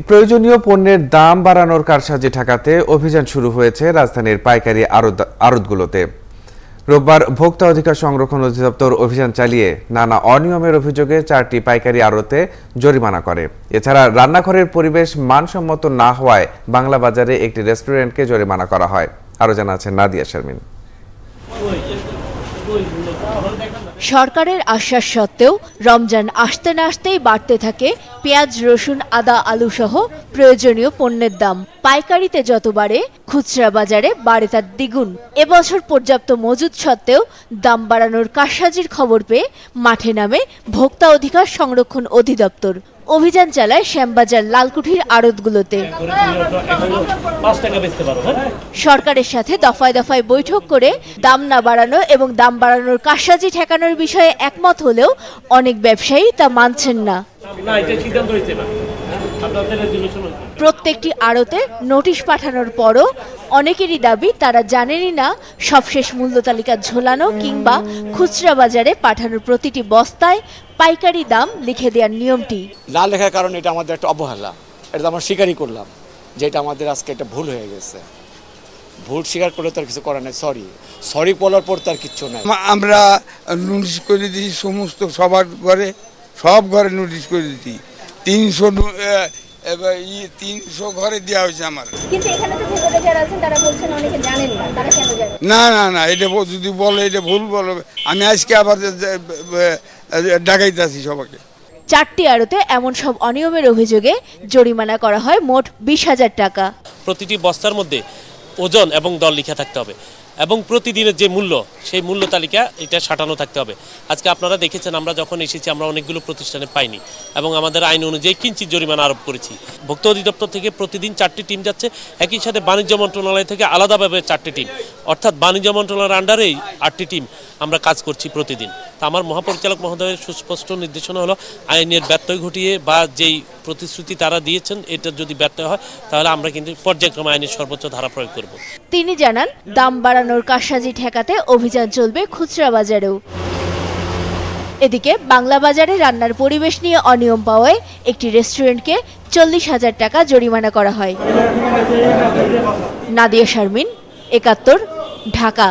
প্রয়োজনীয় পণ্যের দাম বাড়ানোর কারসাজি ঠেকাতে অভিযান শুরু হয়েছে রাজধানীর পাইকারি আড়তগুলোতে। রোববার ভোক্তা অধিকার সংরক্ষণ অধিদপ্তর অভিযান চালিয়ে নানা অনিয়মের অভিযোগে 4টি পাইকারি আড়তে জরিমানা করে। এছাড়া রান্নাঘরের পরিবেশ মানসম্মত না হওয়ায় বাংলা বাজারে একটি রেস্টুরেন্টকে জরিমানা করা হয়। আরো জানাচ্ছেন নাদিয়া শারমিন। সরকারের আশ্বাস সত্ত্বেও রমজান আসতে না আসতেই বাড়তে থাকে পেঁয়াজ, রসুন, আদা, আলু সহ প্রয়োজনীয় পণ্যের দাম। পাইকারিতে যত বাড়ে, খুচরা বাজারে বাড়ে তার দ্বিগুণ। এবছর পর্যাপ্ত মজুদ সত্ত্বেও দাম বাড়ানোর কারসাজির খবর পেয়ে মাঠে নামে ভোক্তা অধিকার সংরক্ষণ অধিদপ্তর। অভিযান চালায় শ্যামবাজার, লালকুঠির আড়তগুলোতে। সরকারের সাথে দফায় দফায় বৈঠক করে দাম না বাড়ানো এবং দাম বাড়ানোর কারসাজি ঠেকানোর বিষয়ে একমত হলেও অনেক ব্যবসায়ী তা মানছেন না। প্রত্যেকটি আড়তে নোটিশ পাঠানোর পরও অনেকেরই দাবি তারা জানেনই না সবশেষ মূল্য তালিকা ঝোলানো কিংবা খুচরা বাজারে পাঠানোর প্রতিটি বস্তায় পাইকারি দাম লিখে দেওয়ার নিয়মটি। না লেখার কারণে এটা আমাদের একটা অবহেলা, এটা আমরা স্বীকারই করলাম যে এটা আমাদের আজকে একটা ভুল হয়ে গেছে। ভুল স্বীকার করলে তার কিছু করার নেই, সরি বলার পর তার কিচ্ছু নাই। আমরা নোটিশ করে দিই সমস্ত সবার ঘরে, সব ঘরে নোটিশ করে দিই। 300 ঘরে দেওয়া হয়েছে আমার। না এটা যদি বলে এটা ভুল বলবে। আমি আজকে আবার ডাকাইতেছি সবাইকে। 4টি আড়তে এমন সব অনিয়মের অভিযোগে জরিমানা করা হয় মোট 20,000 টাকা। প্রতিটি বস্তার মধ্যে ওজন এবং দর লেখা থাকতে হবে এবং প্রতিদিনের যে মূল্য, সেই মূল্য তালিকা এটা সাঁটানো থাকতে হবে। আজকে আপনারা দেখেছেন আমরা যখন এসেছি আমরা অনেকগুলো প্রতিষ্ঠানে পাইনি এবং আমাদের আইন অনুযায়ী কিঞ্চিৎ জরিমানা আরোপ করেছি। ভোক্তা অধিদপ্তর থেকে প্রতিদিন 4টি টিম যাচ্ছে, একই সাথে বাণিজ্য মন্ত্রণালয় থেকে আলাদাভাবে 4টি টিম, অর্থাৎ বাণিজ্য মন্ত্রণালয়ের আন্ডারেই 8টি টিম আমরা কাজ করছি প্রতিদিন। তা আমার মহাপরিচালক মহোদয়ের সুস্পষ্ট নির্দেশনা হলো আইনের ব্যত্যয় ঘটিয়ে বা যেই প্রতিশ্রুতি তারা দিয়েছেন এটা যদি ব্যত্যয় হয় তাহলে আমরা কিন্তু পর্যায়ক্রমে আইনের সর্বোচ্চ ধারা প্রয়োগ করব। তিনি জানান দাম বাড়ানোর কারসাজি ঠেকাতে অভিযান চলবে খুচরা বাজারেও। এদিকে বাংলা বাজারে রান্নার পরিবেশ নিয়ে অনিয়ম পাওয়ায় একটি রেস্টুরেন্টকে 40,000 টাকা জরিমানা করা হয়। নাদিয়া শারমিন, 71, ঢাকা।